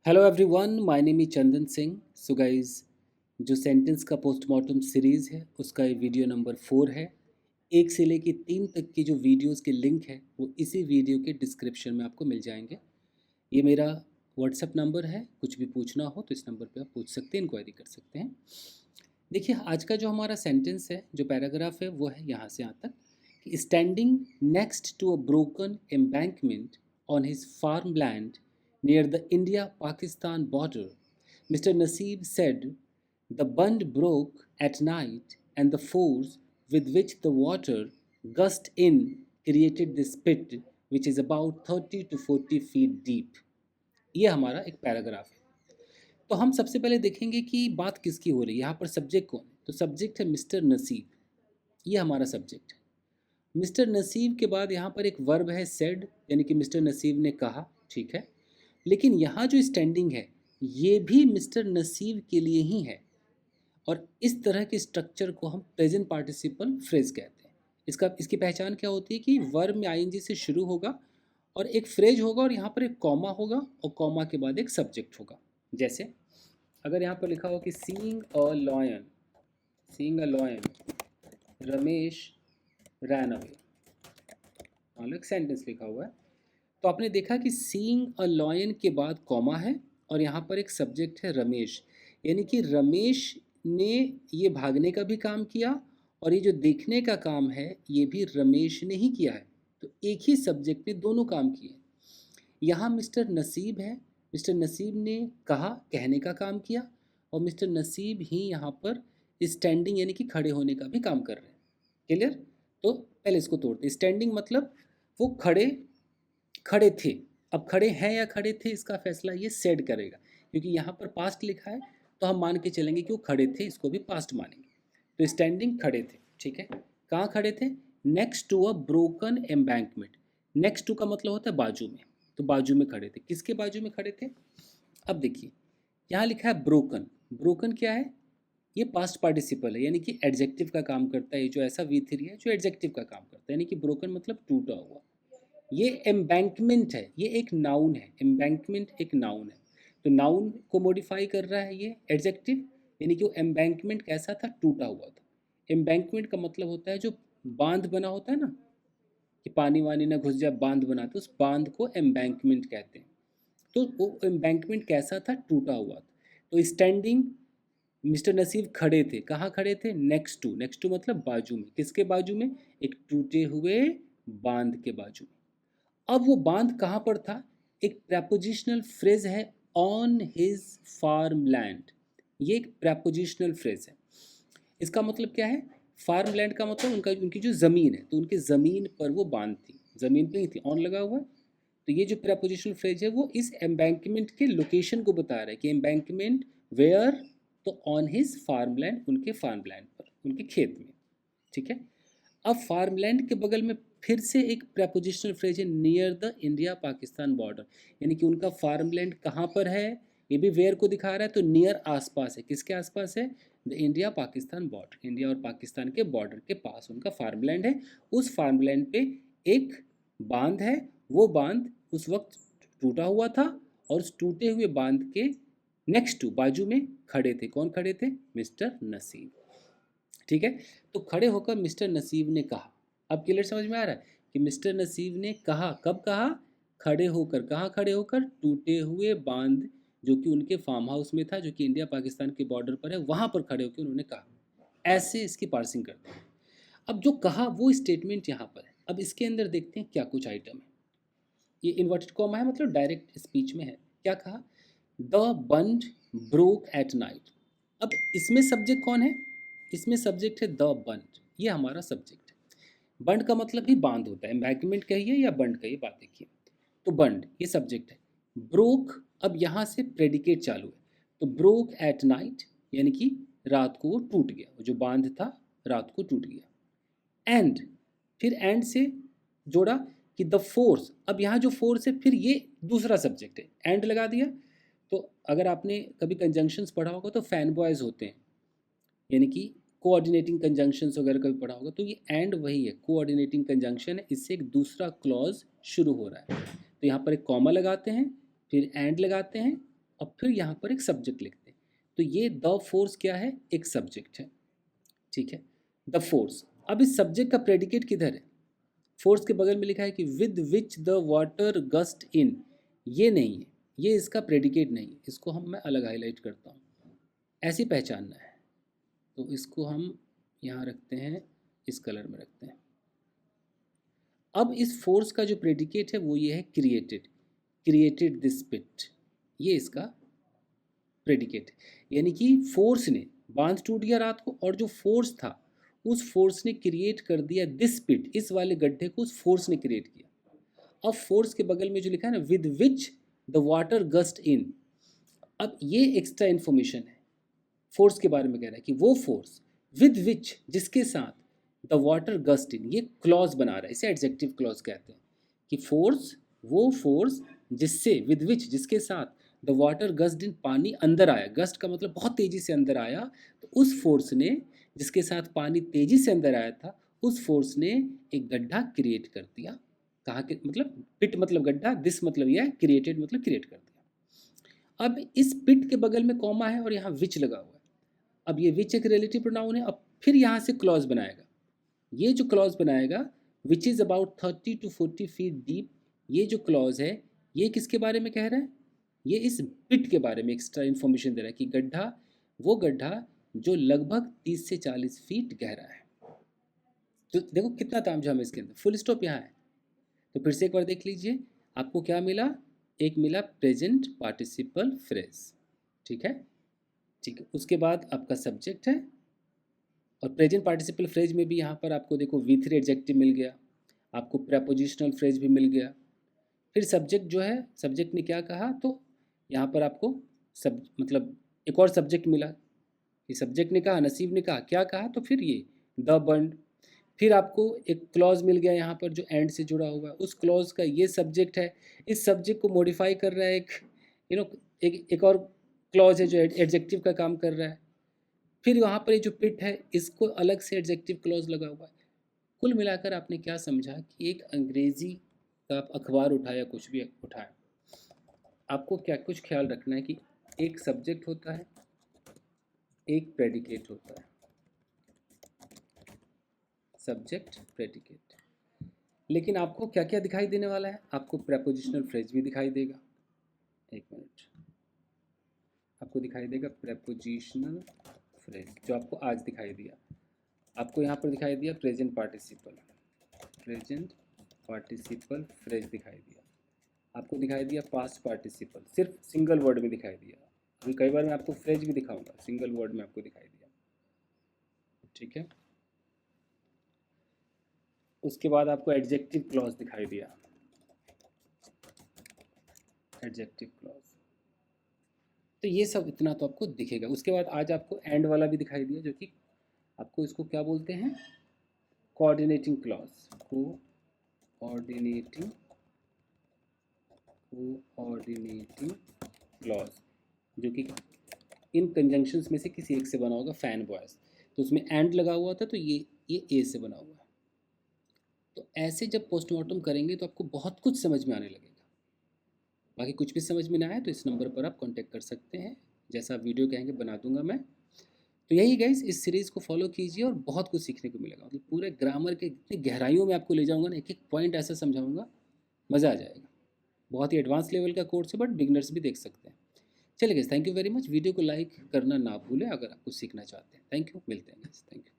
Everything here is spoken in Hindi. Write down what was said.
Hello everyone, my name is Chandan Singh. So guys, जो सेंटेंस का पोस्टमार्टम सीरीज़ है उसका ये वीडियो नंबर 4 है। 1 से लेके 3 तक की जो वीडियोस के लिंक है वो इसी वीडियो के डिस्क्रिप्शन में आपको मिल जाएंगे। ये मेरा व्हाट्सएप नंबर है, कुछ भी पूछना हो तो इस नंबर पे आप पूछ सकते हैं, इंक्वायरी कर सकते हैं। देखिए, आज का जो हमारा सेंटेंस है, जो पैराग्राफ है, वो है यहाँ से यहाँ तक कि standing next to a broken embankment on his farm land near the India-Pakistan border, Mr. Naseeb said, the bund broke at night and the force with which the water gushed in created this pit which is about 30 to 40 feet deep. ये हमारा एक पैराग्राफ है। तो हम सबसे पहले देखेंगे कि बात किसकी हो रही है, यहाँ पर सब्जेक्ट कौन है। तो सब्जेक्ट है मिस्टर नसीब, ये हमारा सब्जेक्ट है। मिस्टर नसीब के बाद यहाँ पर एक वर्ब है सेड, यानी कि मिस्टर नसीब ने कहा, ठीक है। लेकिन यहाँ जो स्टैंडिंग है ये भी मिस्टर नसीब के लिए ही है, और इस तरह के स्ट्रक्चर को हम प्रेजेंट पार्टिसिपल फ्रेज कहते हैं। इसकी पहचान क्या होती है कि वर्ब में आईएनजी से शुरू होगा और एक फ्रेज होगा और यहाँ पर एक कॉमा होगा और कॉमा के बाद एक सब्जेक्ट होगा। जैसे अगर यहाँ पर लिखा हो कि seeing a lion Ramesh ran away, मान लो एक सेंटेंस लिखा हुआ है, तो आपने देखा कि सीइंग अ लॉयन के बाद कॉमा है और यहाँ पर एक सब्जेक्ट है रमेश, यानी कि रमेश ने ये भागने का भी काम किया और ये जो देखने का काम है ये भी रमेश ने ही किया है। तो एक ही सब्जेक्ट ने दोनों काम किए। यहाँ मिस्टर नसीब है, मिस्टर नसीब ने कहा, कहने का काम किया, और मिस्टर नसीब ही यहाँ पर स्टैंडिंग यानी कि खड़े होने का भी काम कर रहे हैं। क्लियर? तो पहले इसको तोड़ते। स्टैंडिंग मतलब वो खड़े खड़े थे। अब खड़े हैं या खड़े थे इसका फैसला ये सेड करेगा, क्योंकि यहाँ पर पास्ट लिखा है तो हम मान के चलेंगे कि वो खड़े थे, इसको भी पास्ट मानेंगे। तो स्टैंडिंग खड़े थे, ठीक है। कहाँ खड़े थे? Next to a broken embankment. Next to का मतलब होता है बाजू में, तो बाजू में खड़े थे। किसके बाजू में खड़े थे? अब देखिए, यहाँ लिखा है ब्रोकन। ब्रोकन क्या है? ये पास्ट पार्टिसिपल है, यानी कि एडजेक्टिव का काम करता है। ये जो ऐसा V3 है जो एडजेक्टिव का काम करता है, यानी कि ब्रोकन मतलब टूटा हुआ। ये एम्बैंकमेंट है, ये एक नाउन है। एम्बैंकमेंट एक नाउन है, तो नाउन को मॉडिफाई कर रहा है ये एडजेक्टिव, यानी कि वो एम्बैंकमेंट कैसा था? टूटा हुआ था। एम्बैंकमेंट का मतलब होता है जो बांध बना होता है ना, कि पानी वानी ना घुस जाए, बांध बनाते, उस बांध को एम्बैंकमेंट कहते हैं। तो वो एम्बैंकमेंट कैसा था? टूटा हुआ था। तो स्टैंडिंग मिस्टर नसीब खड़े थे। कहाँ खड़े थे? Next to. नेक्स्ट टू मतलब बाजू में। किसके बाजू में? एक टूटे हुए बांध के बाजू में। अब वो बांध कहाँ पर था? एक प्रेपोजिशनल फ्रेज है, ऑन हिज फार्म लैंड। ये एक प्रेपोजिशनल फ्रेज है। इसका मतलब क्या है? फार्म लैंड का मतलब उनकी जो ज़मीन है, तो उनकी ज़मीन पर वो बांध थी, ज़मीन पे ही थी, ऑन लगा हुआ है। तो ये जो प्रेपोजिशनल फ्रेज है वो इस एम्बैंकमेंट के लोकेशन को बता रहा है कि एम्बैंकमेंट वेयर, तो ऑन हिज फार्म लैंड, उनके फार्म लैंड पर, उनके खेत में, ठीक है। अब फार्मलैंड के बगल में फिर से एक प्रेपोजिशनल फ्रेज है, near the India Pakistan border, यानी कि उनका फार्मलैंड कहाँ पर है? ये भी वेयर को दिखा रहा है, तो नियर आसपास है। किसके आसपास है? The India Pakistan border, India और पाकिस्तान के बॉर्डर के पास उनका फार्मलैंड है। उस फार्मलैंड पे एक बांध है, वो बांध उस वक्त टूटा हुआ था, और उस टूटे हुए बांध के नेक्स्ट टू बाजू में खड़े थे। कौन खड़े थे? मिस्टर नसीब, ठीक है। तो खड़े होकर मिस्टर नसीब ने कहा। अब क्लियर समझ में आ रहा है कि मिस्टर नसीब ने कहा, कब कहा? खड़े होकर। कहाँ खड़े होकर? टूटे हुए बांध जो कि उनके फार्म हाउस में था, जो कि इंडिया पाकिस्तान के बॉर्डर पर है, वहां पर खड़े होकर उन्होंने कहा। ऐसे इसकी पार्सिंग करते हैं। अब जो कहा वो स्टेटमेंट यहाँ पर है। अब इसके अंदर देखते हैं क्या कुछ आइटम है। ये इन्वर्टेड कॉमा है, मतलब डायरेक्ट स्पीच में है। क्या कहा? The bund broke at night. अब इसमें सब्जेक्ट कौन है? इसमें सब्जेक्ट है द बंड, ये हमारा सब्जेक्ट है। बंड का मतलब ही बांध होता है, एम्बैंकमेंट कहिए या बंड कहिए, बात देखिए। तो बंड ये सब्जेक्ट है। ब्रोक, अब यहाँ से प्रेडिकेट चालू है, तो ब्रोक एट नाइट यानी कि रात को वो टूट गया, जो बांध था रात को टूट गया। एंड, फिर एंड से जोड़ा कि द फोर्स। अब यहाँ जो फोर्स है फिर ये दूसरा सब्जेक्ट है, एंड लगा दिया। तो अगर आपने कभी कंजंक्शंस पढ़ा होगा तो फैन बॉयज होते हैं, यानी कि कोऑर्डिनेटिंग कंजंक्शंस वगैरह कभी पढ़ा होगा, तो ये एंड वही है, कोऑर्डिनेटिंग कंजंक्शन है। इससे एक दूसरा क्लॉज शुरू हो रहा है, तो यहाँ पर एक कॉमा लगाते हैं, फिर एंड लगाते हैं, और फिर यहाँ पर एक सब्जेक्ट लिखते हैं। तो ये द फोर्स क्या है, एक सब्जेक्ट है, ठीक है, द फोर्स। अब इस सब्जेक्ट का प्रेडिकेट किधर है, फोर्स के बगल में लिखा है कि with which the water gushed in, ये नहीं है, ये इसका प्रेडिकेट नहीं है, इसको मैं अलग हाईलाइट करता हूँ, ऐसे पहचानना है। तो इसको हम यहाँ रखते हैं, इस कलर में रखते हैं। अब इस फोर्स का जो प्रेडिकेट है वो ये है क्रिएटेड, क्रिएटेड दिस पिट, ये इसका प्रेडिकेट है। यानी कि फोर्स ने, बांध टूट गया रात को और जो फोर्स था उस फोर्स ने क्रिएट कर दिया दिस पिट, इस वाले गड्ढे को उस फोर्स ने क्रिएट किया। अब फोर्स के बगल में जो लिखा है ना, with which the water gushed in, अब ये एक्स्ट्रा इन्फॉर्मेशन है, फोर्स के बारे में कह रहा है कि वो फोर्स विद विच, जिसके साथ, द वाटर गस्ट इन, ये क्लॉज बना रहा है, इसे एडजेक्टिव क्लॉज कहते हैं कि फोर्स, वो फोर्स जिससे, विद विच, जिसके साथ, द वाटर गस्ट इन, पानी अंदर आया, गस्ट का मतलब बहुत तेजी से अंदर आया, तो उस फोर्स ने, जिसके साथ पानी तेजी से अंदर आया था, उस फोर्स ने एक गड्ढा क्रिएट कर दिया। कहाँ के, मतलब पिट मतलब गड्ढा, दिस मतलब यह है, क्रिएटेड मतलब क्रिएट कर दिया। अब इस पिट के बगल में कॉमा है और यहाँ विच लगा हुआ है। अब ये विच एक रिलेटिव प्रोनाउन है। अब फिर यहाँ से क्लॉज बनाएगा, ये जो क्लॉज बनाएगा, which is about 30 to 40 feet deep, ये जो क्लॉज है ये किसके बारे में कह रहा है, ये इस पिट के बारे में एक्स्ट्रा इन्फॉर्मेशन दे रहा है कि गड्ढा, वो गड्ढा जो लगभग 30 से 40 फीट गहरा है। तो देखो कितना तामझाम है इसके अंदर, फुल स्टॉप यहाँ है। तो फिर से एक बार देख लीजिए, आपको क्या मिला, एक मिला प्रेजेंट पार्टिसिपल फ्रेज, ठीक है, ठीक है। उसके बाद आपका सब्जेक्ट है, और प्रेजेंट पार्टिसिपल फ्रेज में भी यहाँ पर आपको देखो V3 एडजेक्टिव मिल गया, आपको प्रेपोजिशनल फ्रेज भी मिल गया। फिर सब्जेक्ट जो है, सब्जेक्ट ने क्या कहा, तो यहाँ पर आपको सब मतलब एक और सब्जेक्ट मिला, ये सब्जेक्ट ने कहा, नसीब ने कहा, क्या कहा, तो फिर ये द बर्न्ड। फिर आपको एक क्लॉज मिल गया यहाँ पर जो एंड से जुड़ा हुआ है, उस क्लॉज का ये सब्जेक्ट है, इस सब्जेक्ट को मॉडिफाई कर रहा है एक एक और क्लॉज है जो एडजेक्टिव का काम कर रहा है। फिर वहाँ पर ये जो पिट है, इसको अलग से एडजेक्टिव क्लॉज लगा हुआ है। कुल मिलाकर आपने क्या समझा कि एक अंग्रेजी का आप अखबार उठाया, कुछ भी उठाया, आपको क्या कुछ ख्याल रखना है कि एक सब्जेक्ट होता है, एक प्रेडिकेट होता है, सब्जेक्ट प्रेडिकेट, लेकिन आपको क्या क्या दिखाई देने वाला है, आपको प्रेपोजिशनल फ्रेज भी दिखाई देगा, एक मिनट, आपको दिखाई देगा प्रेपोजिशनल फ्रेज जो आपको आज दिखाई दिया, आपको यहाँ पर दिखाई दिया प्रेजेंट पार्टिसिपल फ्रेज दिखाई दिया, आपको दिखाई दिया पास्ट पार्टिसिपल, सिर्फ सिंगल वर्ड में दिखाई दिया। अभी कई बार मैं आपको फ्रेज भी दिखाऊंगा, सिंगल वर्ड में आपको दिखाई दिया, ठीक है। उसके बाद आपको एडजेक्टिव क्लॉज दिखाई दिया, एडजेक्टिव क्लॉज, तो ये सब इतना तो आपको दिखेगा। उसके बाद आज आपको एंड वाला भी दिखाई दिया, जो कि आपको इसको क्या बोलते हैं, कोऑर्डिनेटिंग क्लॉज, कोऑर्डिनेटिंग क्लॉज, जो कि इन कंजंक्शंस में से किसी एक से बना होगा, फैन बॉयज, तो उसमें एंड लगा हुआ था, तो ये ए से बना हुआ है। तो ऐसे जब पोस्टमार्टम करेंगे तो आपको बहुत कुछ समझ में आने लगेगा। बाकी कुछ भी समझ में ना आए तो इस नंबर पर आप कांटेक्ट कर सकते हैं, जैसा आप वीडियो कहेंगे बना दूंगा मैं। तो यही गाइस, इस सीरीज़ को फॉलो कीजिए और बहुत कुछ सीखने को मिलेगा। मतलब पूरे ग्रामर के इतनी गहराइयों में आपको ले जाऊंगा ना, एक एक पॉइंट ऐसा समझाऊंगा, मज़ा आ जाएगा। बहुत ही एडवांस लेवल का कोर्स है, बट बिगनर्स भी देख सकते हैं। चलिए guys, thank you very much. Video को लाइक करना ना भूलें अगर आप कुछ सीखना चाहते हैं। थैंक यू, मिलते हैं गाइस, थैंक यू।